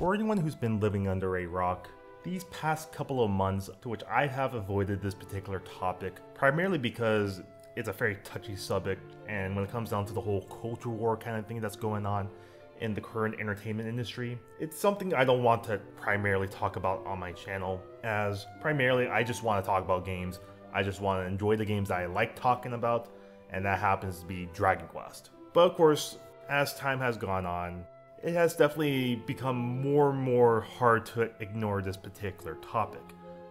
For anyone who's been living under a rock, these past couple of months to which I have avoided this particular topic, primarily because it's a very touchy subject, and when it comes down to the whole culture war kind of thing that's going on in the current entertainment industry, it's something I don't want to primarily talk about on my channel, as primarily I just want to talk about games. I just want to enjoy the games that I like talking about, and that happens to be Dragon Quest. But of course, as time has gone on, it has definitely become more and more hard to ignore this particular topic.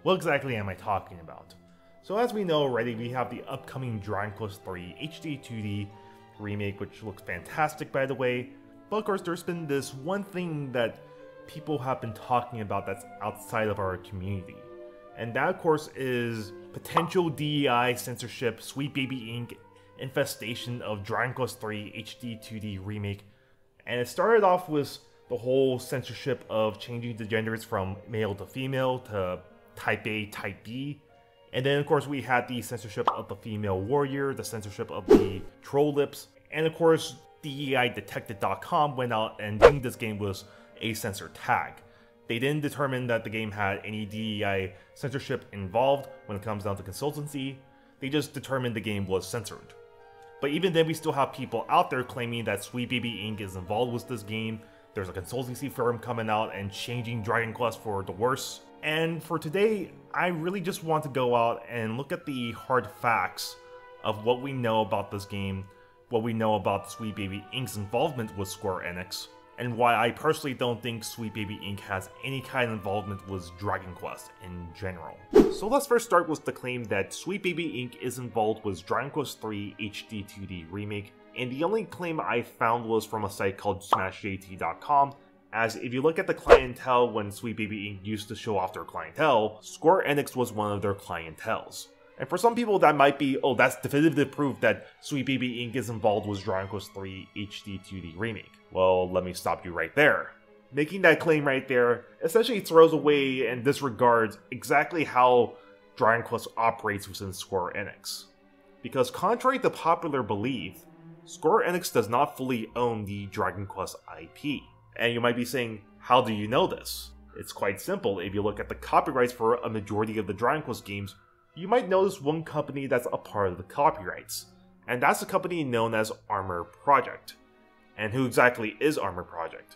What exactly am I talking about? So as we know already, we have the upcoming Dragon Quest III HD-2D remake, which looks fantastic by the way. But of course, there's been this one thing that people have been talking about that's outside of our community. And that of course is potential DEI, censorship, Sweet Baby Inc. infestation of Dragon Quest III HD-2D remake. And it started off with the whole censorship of changing the genders from male to female to type A, type B. And then of course we had the censorship of the female warrior, the censorship of the troll lips, and of course DEIdetected.com went out and deemed this game was a censored tag. They didn't determine that the game had any DEI censorship involved when it comes down to consultancy. They just determined the game was censored. But even then, we still have people out there claiming that Sweet Baby Inc. is involved with this game. There's a consultancy firm coming out and changing Dragon Quest for the worse. And for today, I really just want to go out and look at the hard facts of what we know about this game, what we know about Sweet Baby Inc.'s involvement with Square Enix, and why I personally don't think Sweet Baby Inc. has any kind of involvement with Dragon Quest in general. So let's first start with the claim that Sweet Baby Inc. is involved with Dragon Quest III HD-2D remake, and the only claim I found was from a site called SmashJT.com, as if you look at the clientele when Sweet Baby Inc. used to show off their clientele, Square Enix was one of their clienteles. And for some people that might be, oh, that's definitive proof that Sweet Baby Inc. is involved with Dragon Quest III HD-2D remake. Well, let me stop you right there. Making that claim right there essentially throws away and disregards exactly how Dragon Quest operates within Square Enix. Because contrary to popular belief, Square Enix does not fully own the Dragon Quest IP. And you might be saying, how do you know this? It's quite simple. If you look at the copyrights for a majority of the Dragon Quest games, you might notice one company that's a part of the copyrights, and that's a company known as Armor Project. And who exactly is Armor Project?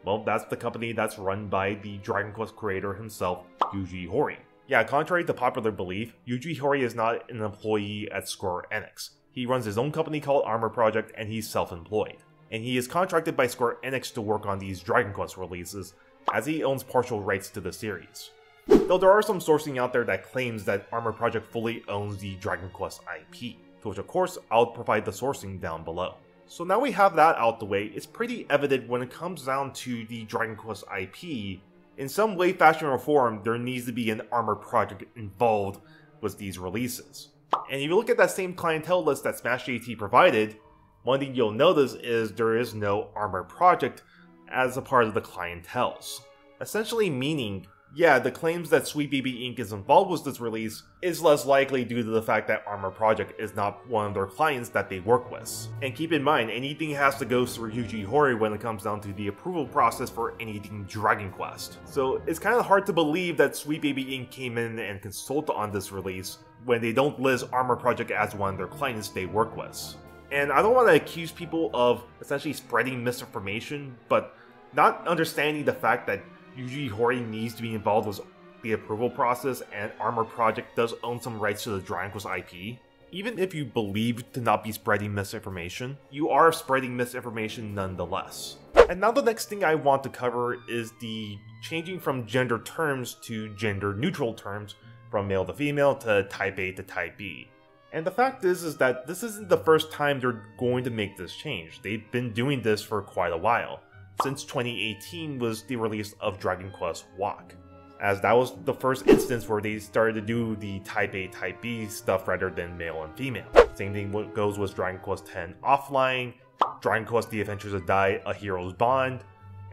Well, that's the company that's run by the Dragon Quest creator himself, Yuji Horii. Yeah, contrary to popular belief, Yuji Horii is not an employee at Square Enix. He runs his own company called Armor Project, and he's self-employed. And he is contracted by Square Enix to work on these Dragon Quest releases, as he owns partial rights to the series. Though there are some sourcing out there that claims that Armor Project fully owns the Dragon Quest IP, to which of course I'll provide the sourcing down below. So now we have that out the way, it's pretty evident when it comes down to the Dragon Quest IP, in some way, fashion, or form, there needs to be an Armor Project involved with these releases. And if you look at that same clientele list that SmashJT provided, one thing you'll notice is there is no Armor Project as a part of the clienteles. Essentially meaning, yeah, the claims that Sweet Baby Inc. is involved with this release is less likely due to the fact that Armor Project is not one of their clients that they work with. And keep in mind, anything has to go through Yuji Horii when it comes down to the approval process for anything Dragon Quest. So it's kind of hard to believe that Sweet Baby Inc. came in and consulted on this release when they don't list Armor Project as one of their clients they work with. And I don't want to accuse people of essentially spreading misinformation, but not understanding the fact that Yuji Horii needs to be involved with the approval process, and Armor Project does own some rights to the Dragon Quest IP. Even if you believe to not be spreading misinformation, you are spreading misinformation nonetheless. And now the next thing I want to cover is the changing from gender terms to gender neutral terms, from male to female to type A to type B. And the fact is that this isn't the first time they're going to make this change. They've been doing this for quite a while. Since 2018 was the release of Dragon Quest WOC, as that was the first instance where they started to do the Type A, Type B stuff rather than male and female. Same thing goes with Dragon Quest X Offline, Dragon Quest The Adventures of Dai, A Hero's Bond,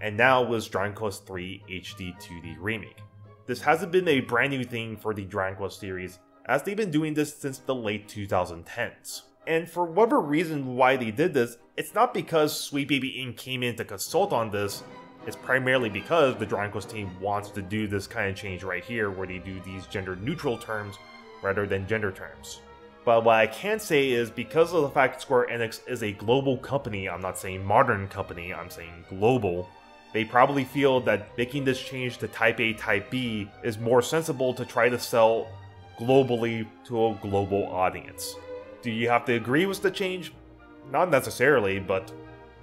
and now with Dragon Quest III HD-2D Remake. This hasn't been a brand new thing for the Dragon Quest series, as they've been doing this since the late 2010s. And for whatever reason why they did this, it's not because Sweet Baby Inc. came in to consult on this, It's primarily because the Dragon Quest team wants to do this kind of change right here, where they do these gender-neutral terms rather than gender terms. But what I can say is, because of the fact Square Enix is a global company, I'm not saying modern company, I'm saying global, they probably feel that making this change to Type A, Type B is more sensible to try to sell globally to a global audience. Do you have to agree with the change? Not necessarily, but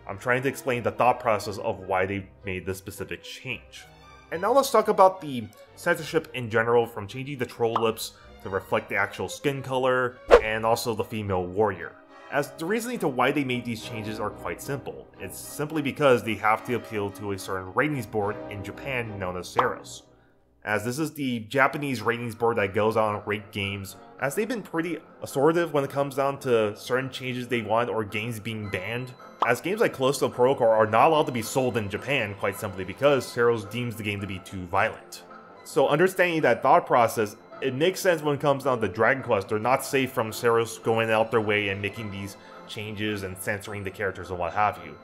I'm trying to explain the thought process of why they made this specific change. And now let's talk about the censorship in general, from changing the troll lips to reflect the actual skin color, and also the female warrior. As the reasoning to why they made these changes are quite simple. It's simply because they have to appeal to a certain ratings board in Japan known as Ceros. As this is the Japanese ratings board that goes on and rate games, as they've been pretty authoritative when it comes down to certain changes they want or games being banned. As games like Callisto Protocol are not allowed to be sold in Japan, quite simply because Ceros deems the game to be too violent. So understanding that thought process, it makes sense when it comes down to Dragon Quest. They're not safe from Ceros going out their way and making these changes and censoring the characters and what have you.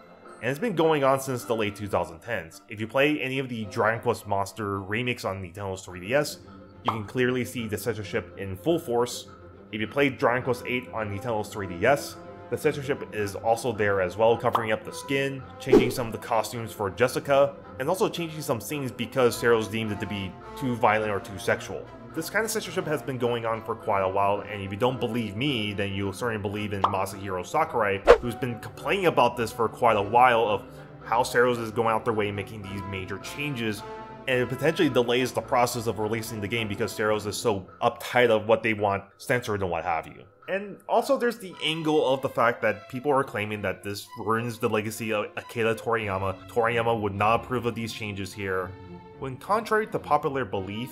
And it's been going on since the late 2010s. If you play any of the Dragon Quest Monster remakes on Nintendo's 3DS, you can clearly see the censorship in full force. If you play Dragon Quest VIII on Nintendo's 3DS, the censorship is also there as well, covering up the skin, changing some of the costumes for Jessica, and also changing some scenes because Ceros deemed it to be too violent or too sexual. This kind of censorship has been going on for quite a while, and if you don't believe me, then you'll certainly believe in Masahiro Sakurai, who's been complaining about this for quite a while, of how Ceros is going out their way making these major changes, and it potentially delays the process of releasing the game because Ceros is so uptight of what they want censored and what have you. And also there's the angle of the fact that people are claiming that this ruins the legacy of Akira Toriyama. Toriyama would not approve of these changes here, when contrary to popular belief,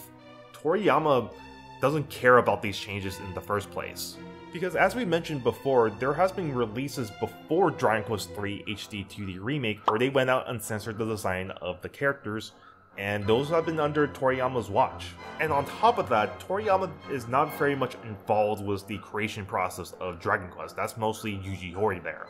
Toriyama doesn't care about these changes in the first place. Because as we mentioned before, there has been releases before Dragon Quest III HD-2D Remake where they went out and censored the design of the characters, and those have been under Toriyama's watch. And on top of that, Toriyama is not very much involved with the creation process of Dragon Quest. That's mostly Yuji Horii there.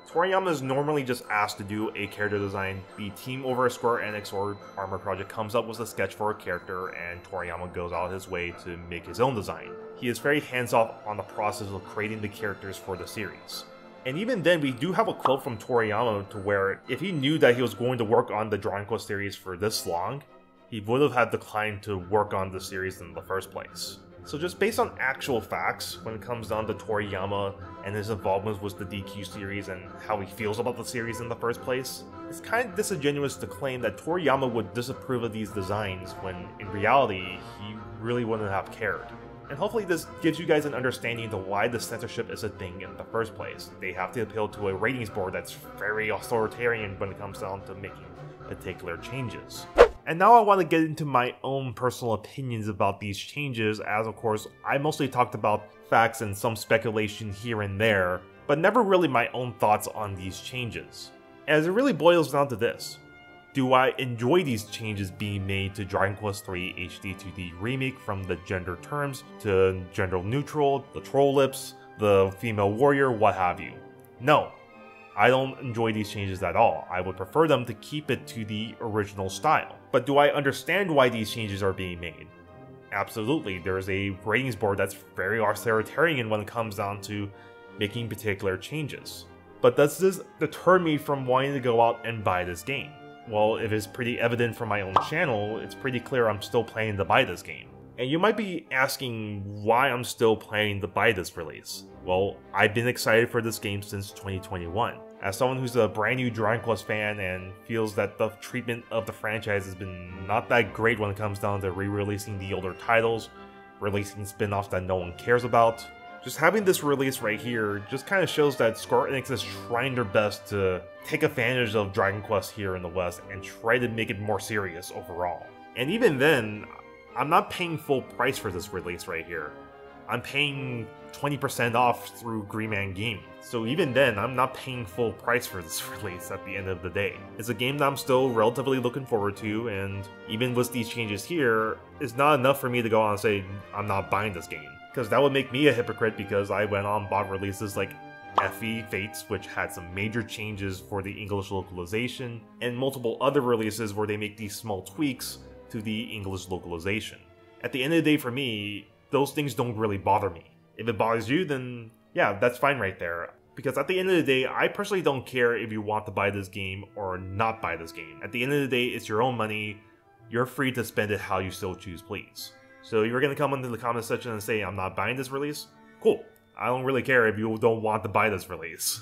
Toriyama is normally just asked to do a character design. The team over at Square Enix or Armor Project comes up with a sketch for a character, and Toriyama goes out his way to make his own design. He is very hands-off on the process of creating the characters for the series. And even then, we do have a quote from Toriyama to where if he knew that he was going to work on the Dragon Quest series for this long, he would have had declined to work on the series in the first place. So just based on actual facts, when it comes down to Toriyama and his involvement with the DQ series and how he feels about the series in the first place, it's kind of disingenuous to claim that Toriyama would disapprove of these designs when in reality, he really wouldn't have cared. And hopefully this gives you guys an understanding to why the censorship is a thing in the first place. They have to appeal to a ratings board that's very authoritarian when it comes down to making particular changes. And now I want to get into my own personal opinions about these changes, as of course I mostly talked about facts and some speculation here and there, but never really my own thoughts on these changes. As it really boils down to this: do I enjoy these changes being made to Dragon Quest III HD-2D Remake, from the gender terms to gender neutral, the troll lips, the female warrior, what have you? No. I don't enjoy these changes at all. I would prefer them to keep it to the original style. But do I understand why these changes are being made? Absolutely. There's a ratings board that's very authoritarian when it comes down to making particular changes. But does this deter me from wanting to go out and buy this game? Well, if it's pretty evident from my own channel, it's pretty clear I'm still planning to buy this game. And you might be asking why I'm still planning to buy this release. Well, I've been excited for this game since 2021. As someone who's a brand new Dragon Quest fan and feels that the treatment of the franchise has been not that great when it comes down to re-releasing the older titles, releasing spin-offs that no one cares about, just having this release right here just kind of shows that Square Enix is trying their best to take advantage of Dragon Quest here in the West and try to make it more serious overall. And even then, I'm not paying full price for this release right here. I'm paying 20% off through Green Man Gaming. So even then, I'm not paying full price for this release at the end of the day. It's a game that I'm still relatively looking forward to, and even with these changes here, it's not enough for me to go on and say I'm not buying this game. Because that would make me a hypocrite, because I went on and bought releases like FE Fates, which had some major changes for the English localization, and multiple other releases where they make these small tweaks to the English localization. At the end of the day, for me, those things don't really bother me. If it bothers you, then yeah, that's fine right there. Because at the end of the day, I personally don't care if you want to buy this game or not buy this game. At the end of the day, it's your own money. You're free to spend it how you so choose, please. So you're going to come into the comment section and say, I'm not buying this release? Cool. I don't really care if you don't want to buy this release.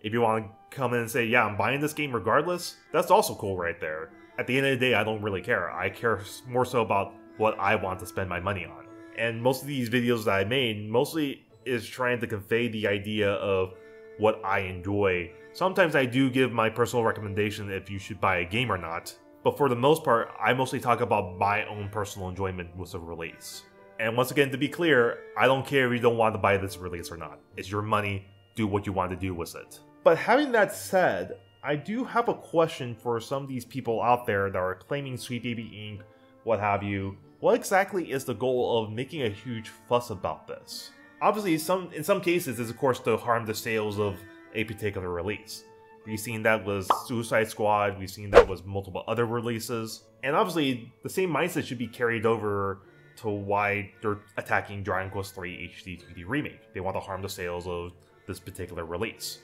If you want to come in and say, yeah, I'm buying this game regardless, that's also cool right there. At the end of the day, I don't really care. I care more so about what I want to spend my money on. And most of these videos that I made mostly is trying to convey the idea of what I enjoy. Sometimes I do give my personal recommendation if you should buy a game or not, but for the most part, I mostly talk about my own personal enjoyment with a release. And once again, to be clear, I don't care if you don't want to buy this release or not. It's your money, do what you want to do with it. But having that said, I do have a question for some of these people out there that are claiming Sweet Baby Inc., what have you. What exactly is the goal of making a huge fuss about this? Obviously, in some cases, it's of course to harm the sales of a particular release. We've seen that with Suicide Squad, we've seen that with multiple other releases, and obviously, the same mindset should be carried over to why they're attacking Dragon Quest III HD-2D Remake. They want to harm the sales of this particular release,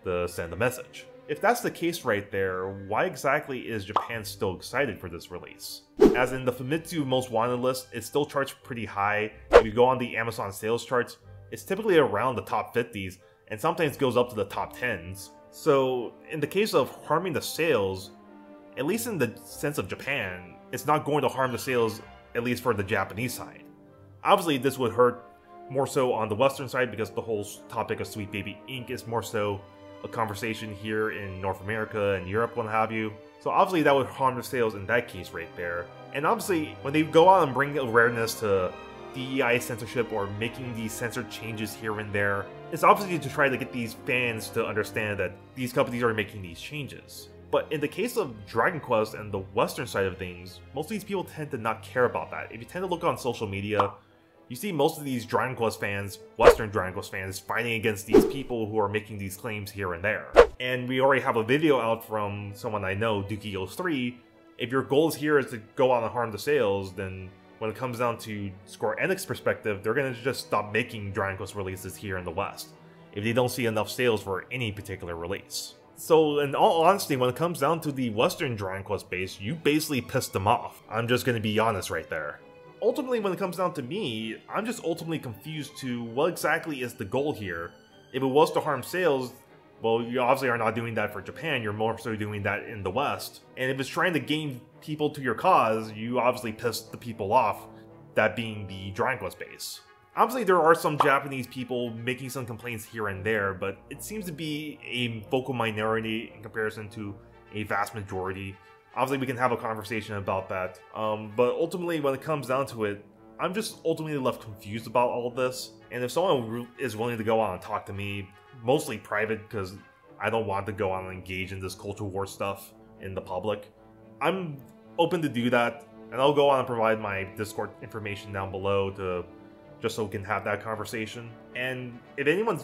to send a message. If that's the case right there, why exactly is Japan still excited for this release? As in the Famitsu Most Wanted list, it's still charts pretty high. If you go on the Amazon sales charts, it's typically around the top 50s, and sometimes goes up to the top 10s. So, in the case of harming the sales, at least in the sense of Japan, it's not going to harm the sales, at least for the Japanese side. Obviously, this would hurt more so on the Western side because the whole topic of Sweet Baby Inc. is more so a conversation here in North America and Europe, what have you. So obviously that would harm the sales in that case right there. And obviously, when they go out and bring awareness to DEI censorship or making these censored changes here and there, it's obviously to try to get these fans to understand that these companies are making these changes. But in the case of Dragon Quest and the Western side of things, most of these people tend to not care about that. If you tend to look on social media, you see most of these Dragon Quest fans, Western Dragon Quest fans, fighting against these people who are making these claims here and there. And we already have a video out from someone I know, Dukio3. If your goal here is to go out and harm the sales, then when it comes down to Square Enix perspective, they're going to just stop making Dragon Quest releases here in the West, if they don't see enough sales for any particular release. So in all honesty, when it comes down to the Western Dragon Quest base, you basically pissed them off. I'm just going to be honest right there. Ultimately, when it comes down to me, I'm just ultimately confused to what exactly is the goal here. If it was to harm sales, well, you obviously are not doing that for Japan, you're more so doing that in the West. And if it's trying to gain people to your cause, you obviously pissed the people off, that being the Dragon Quest base. Obviously, there are some Japanese people making some complaints here and there, but it seems to be a vocal minority in comparison to a vast majority. Obviously, we can have a conversation about that, but ultimately, when it comes down to it, I'm just ultimately left confused about all of this. And if someone is willing to go on and talk to me, mostly private, because I don't want to go on and engage in this culture war stuff in the public, I'm open to do that, and I'll go on and provide my Discord information down below just so we can have that conversation. And if anyone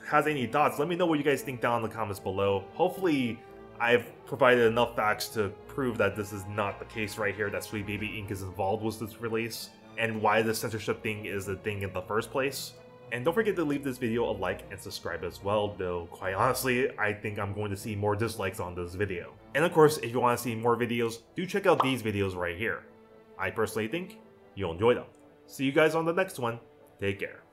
has any thoughts, let me know what you guys think down in the comments below. Hopefully, I've provided enough facts to prove that this is not the case right here, that Sweet Baby Inc. is involved with this release, and why the censorship thing is a thing in the first place. And don't forget to leave this video a like and subscribe as well, though quite honestly, I think I'm going to see more dislikes on this video. And of course, if you want to see more videos, do check out these videos right here. I personally think you'll enjoy them. See you guys on the next one. Take care.